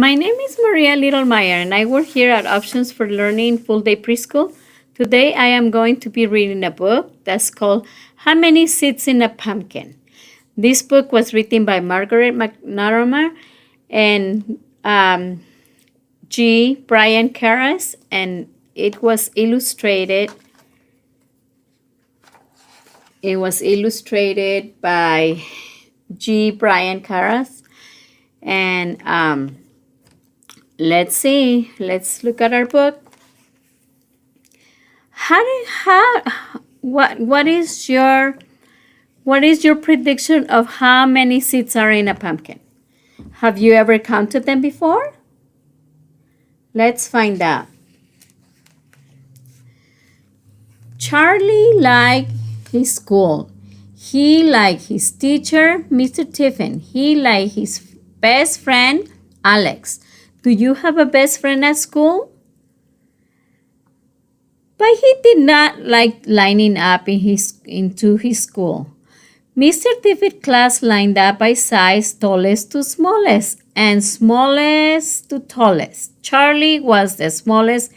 My name is Maria Littlemeyer, and I work here at Options for Learning Full Day Preschool. Today, I am going to be reading a book that's called How Many Seeds in a Pumpkin? This book was written by Margaret McNamara and G. Brian Karis, and it was illustrated. It was illustrated by G. Brian Karis, and let's see. Let's look at our book. What is your prediction of how many seeds are in a pumpkin? Have you ever counted them before? Let's find out. Charlie liked his school. He liked his teacher, Mr. Tiffin. He liked his best friend, Alex. Do you have a best friend at school? But he did not like lining up into his school. Mr. Tiffin's class lined up by size, tallest to smallest, and smallest to tallest. Charlie was the smallest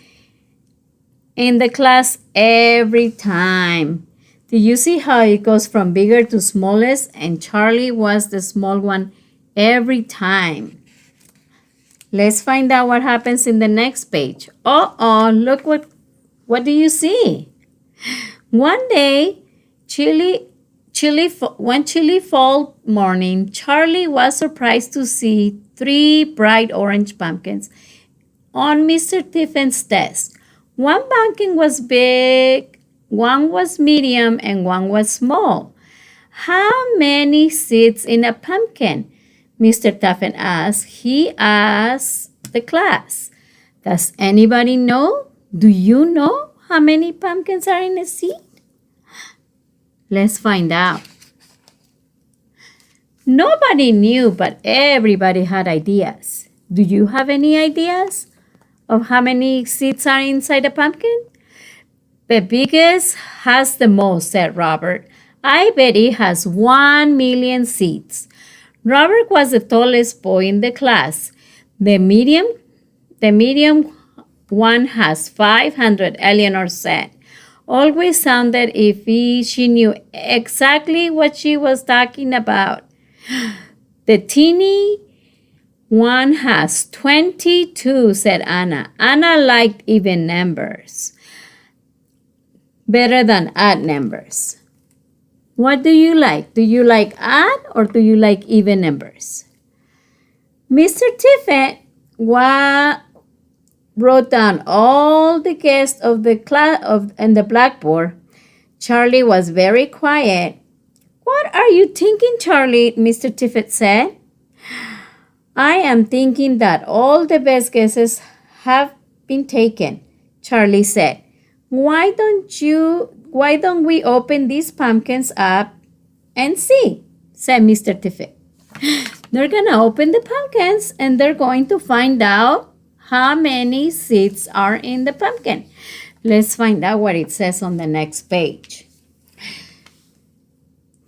in the class every time. Do you see how it goes from bigger to smallest? And Charlie was the small one every time. Let's find out what happens in the next page. Look what do you see? One day, one chilly fall morning, Charlie was surprised to see 3 bright orange pumpkins on Mr. Tiffin's desk. One pumpkin was big, one was medium, and one was small. How many seeds in a pumpkin? Mr. Tiffin asked. He asked the class. Does anybody know? Do you know how many pumpkins are in a seed? Let's find out. Nobody knew, but everybody had ideas. Do you have any ideas of how many seeds are inside a pumpkin? The biggest has the most, said Robert. I bet it has 1 million seeds. Robert was the tallest boy in the class. The medium one has 500, Eleanor said. Always sounded if she knew exactly what she was talking about. The teeny one has 22, said Anna. Anna liked even numbers better than odd numbers. What do you like? Do you like odd or do you like even numbers? Mr. Tiffin wrote down all the guests of the class and the blackboard. Charlie was very quiet. What are you thinking, Charlie? Mr. Tiffin said. I am thinking that all the best guesses have been taken, Charlie said. Why don't we open these pumpkins up and see, said Mr. Tiffin. They're going to open the pumpkins and they're going to find out how many seeds are in the pumpkin. Let's find out what it says on the next page.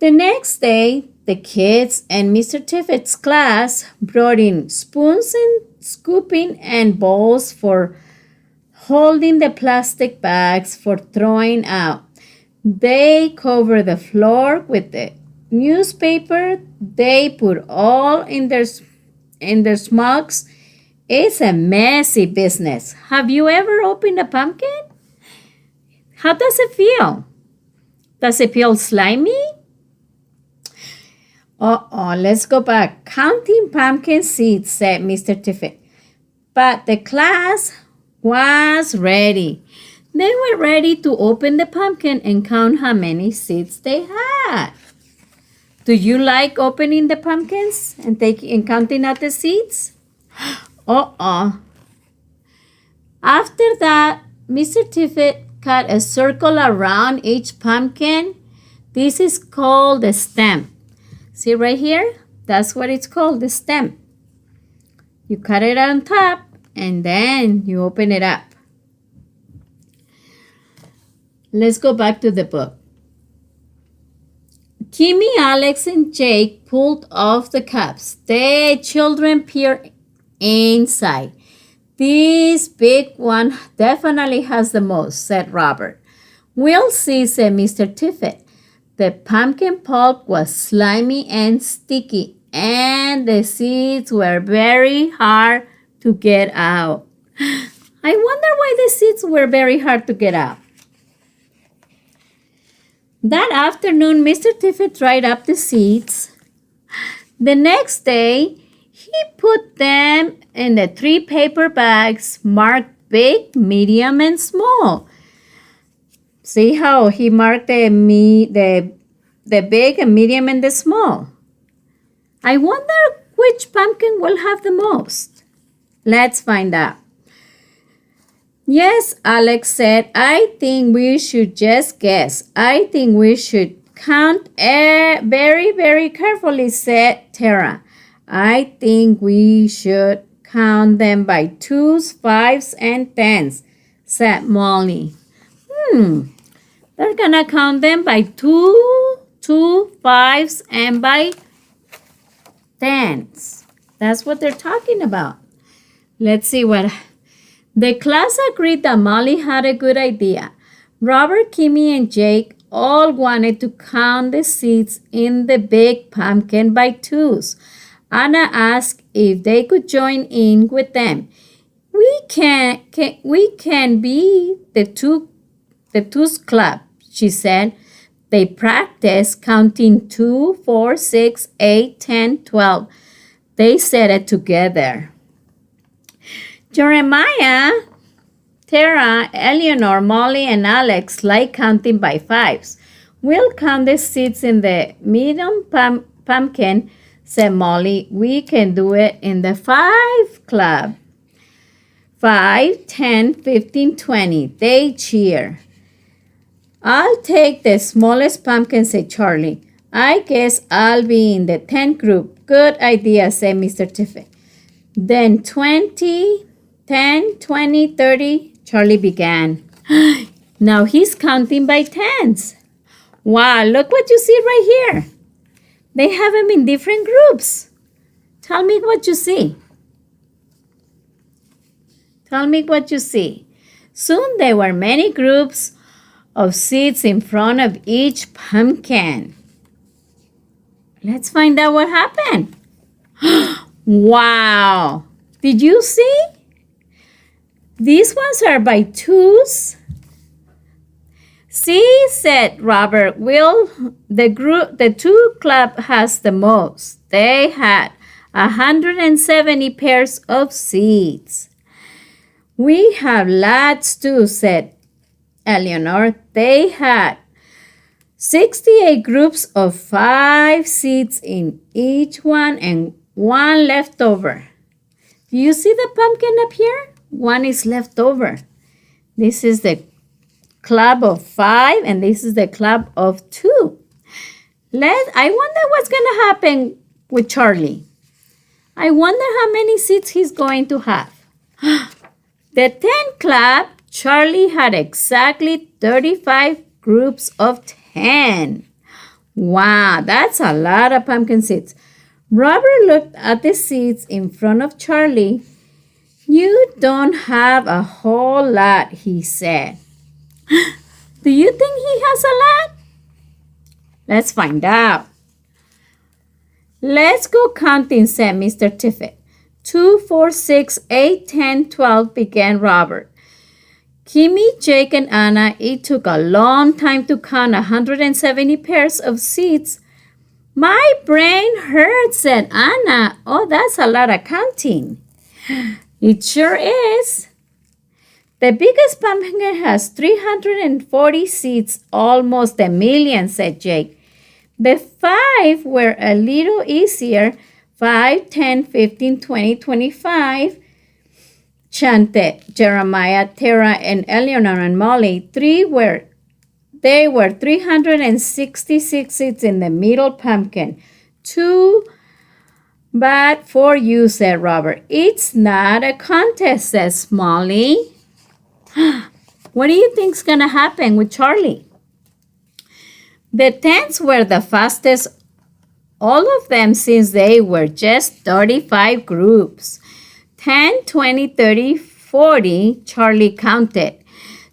The next day, the kids and Mr. Tiffin's class brought in spoons and scooping and bowls for holding the plastic bags for throwing out. They covered the floor with the newspaper. They put all in their mugs. It's a messy business. Have you ever opened a pumpkin? How does it feel? Does it feel slimy? Let's go back. Counting pumpkin seeds, said Mr. Tiffin. But the class was ready. They were ready to open the pumpkin and count how many seeds they had. Do you like opening the pumpkins and counting out the seeds? After that, Mr. Tiffin cut a circle around each pumpkin. This is called the stem. See right here? That's what it's called, the stem. You cut it on top and then you open it up. Let's go back to the book. Kimmy, Alex, and Jake pulled off the caps. The children peered inside. This big one definitely has the most, said Robert. We'll see, said Mr. Tiffet. The pumpkin pulp was slimy and sticky, and the seeds were very hard to get out. I wonder why the seeds were very hard to get out. That afternoon, Mr. Tiffet dried up the seeds. The next day, he put them in the 3 paper bags marked big, medium, and small. See how he marked the big and medium and the small. I wonder which pumpkin will have the most. Let's find out. Yes, Alex said, I think we should just guess. I think we should count very, very carefully, said Tara. I think we should count them by 2s, 5s, and 10s, said Molly. They're gonna count them by 2, 5s, and by 10s. That's what they're talking about. Let's see what... The class agreed that Molly had a good idea. Robert, Kimmy, and Jake all wanted to count the seeds in the big pumpkin by 2s. Anna asked if they could join in with them. We can be the 2s club, she said. They practiced counting 2, 4, 6, 8, 10, 12. They said it together. Jeremiah, Tara, Eleanor, Molly, and Alex like counting by 5s. We'll count the seeds in the medium pumpkin, said Molly. We can do it in the 5 club. 5, 10, 15, 20. They cheer. I'll take the smallest pumpkin, said Charlie. I guess I'll be in the 10 group. Good idea, said Mr. Tiffet. Then 20, 10, 20, 30, Charlie began. Now he's counting by 10s. Wow, look what you see right here. They have them in different groups. Tell me what you see. Tell me what you see. Soon there were many groups of seeds in front of each pumpkin. Let's find out what happened. Wow! Did you see? These ones are by 2s. See, said Robert, the 2 club has the most. They had 170 pairs of seeds. We have lots too, said Eleanor. They had 68 groups of 5 seeds in each one and 1 left over. Do you see the pumpkin up here? 1 is left over. This is the club of 5 and this is the club of 2. I wonder what's going to happen with Charlie. I wonder how many seeds he's going to have. The 10 club, Charlie had exactly 35 groups of 10. Wow, that's a lot of pumpkin seeds. Robert looked at the seeds in front of Charlie. You don't have a whole lot, he said. Do you think he has a lot? Let's find out. Let's go counting, said Mr. Tiffet. 2, 4, 6, 8, 10, 12, began Robert. Kimmy, Jake, and Anna, it took a long time to count 170 pairs of seeds. My brain hurts, said Anna. Oh, that's a lot of counting. It sure is. The biggest pumpkin has 340 seeds, almost a million, said Jake. The 5 were a little easier. 5, 10, 15, 20, 25. Chanted Jeremiah, Tara, and Eleanor and Molly. There were 366 seeds in the middle pumpkin. 2 bad for you, said Robert. It's not a contest, says Molly. What do you think's gonna happen with Charlie? The 10s were the fastest, all of them, since they were just 35 groups. 10, 20, 30, 40, Charlie counted.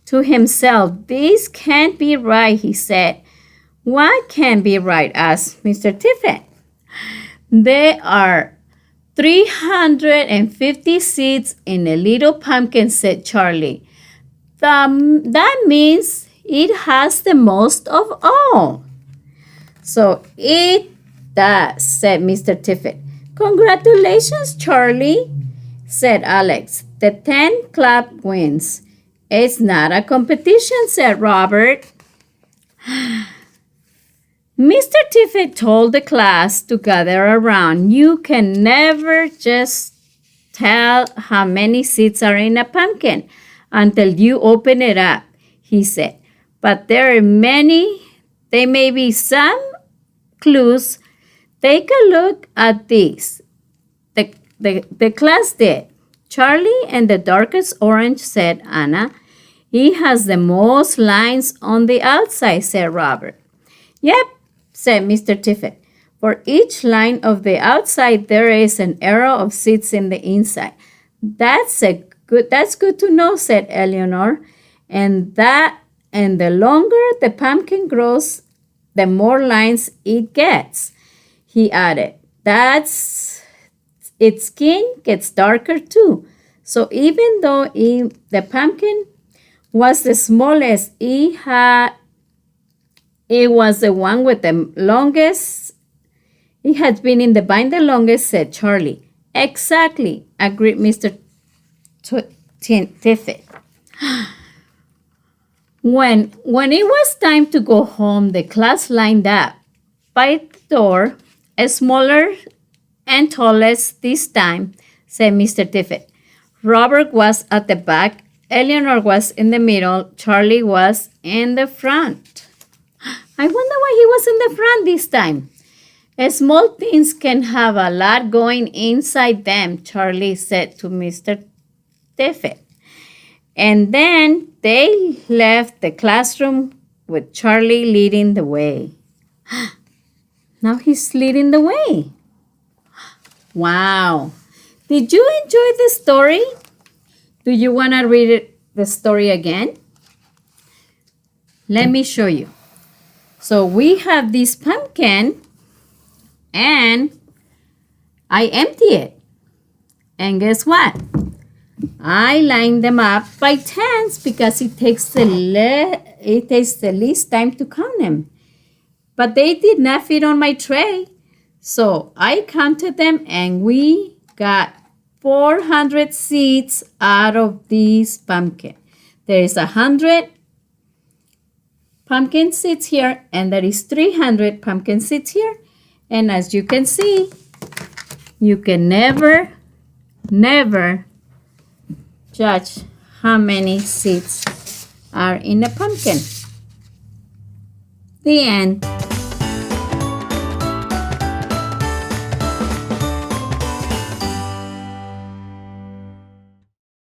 To himself, this can't be right, he said. What can't be right? Asked Mr. Tiffin. There are 350 seeds in a little pumpkin, said Charlie. That means it has the most of all. So it does, said Mr. Tiffin. Congratulations, Charlie, said Alex. The 10 Club wins. It's not a competition, said Robert. Mr. Tiffin told the class to gather around. You can never just tell how many seeds are in a pumpkin until you open it up, he said. But there may be some clues. Take a look at these. The class did. Charlie and the darkest orange, said Anna. He has the most lines on the outside, said Robert. Yep, said Mr. Tiffin. For each line of the outside, there is an arrow of seeds in the inside. That's good to know, said Eleanor. And the longer the pumpkin grows, the more lines it gets, he added. Its skin gets darker too. So even though the pumpkin was the smallest, it was the one with the longest. It had been in the vine the longest, said Charlie. Exactly, agreed Mr. Tiffin. When it was time to go home, the class lined up by the door, smaller and tallest this time, said Mr. Tiffin. Robert was at the back, Eleanor was in the middle, Charlie was in the front. I wonder why he was in the front this time. Small things can have a lot going inside them, Charlie said to Mr. Tiffin. And then they left the classroom with Charlie leading the way. Now he's leading the way. Wow. Did you enjoy the story? Do you want to read the story again? Let me show you. So we have this pumpkin and I empty it. And guess what? I line them up by tens because it takes the least time to count them. But they did not fit on my tray. So I counted them and we got 400 seeds out of this pumpkin. There is 100 pumpkin seeds here and there is 300 pumpkin seeds here. And as you can see, you can never judge how many seeds are in a pumpkin. The end.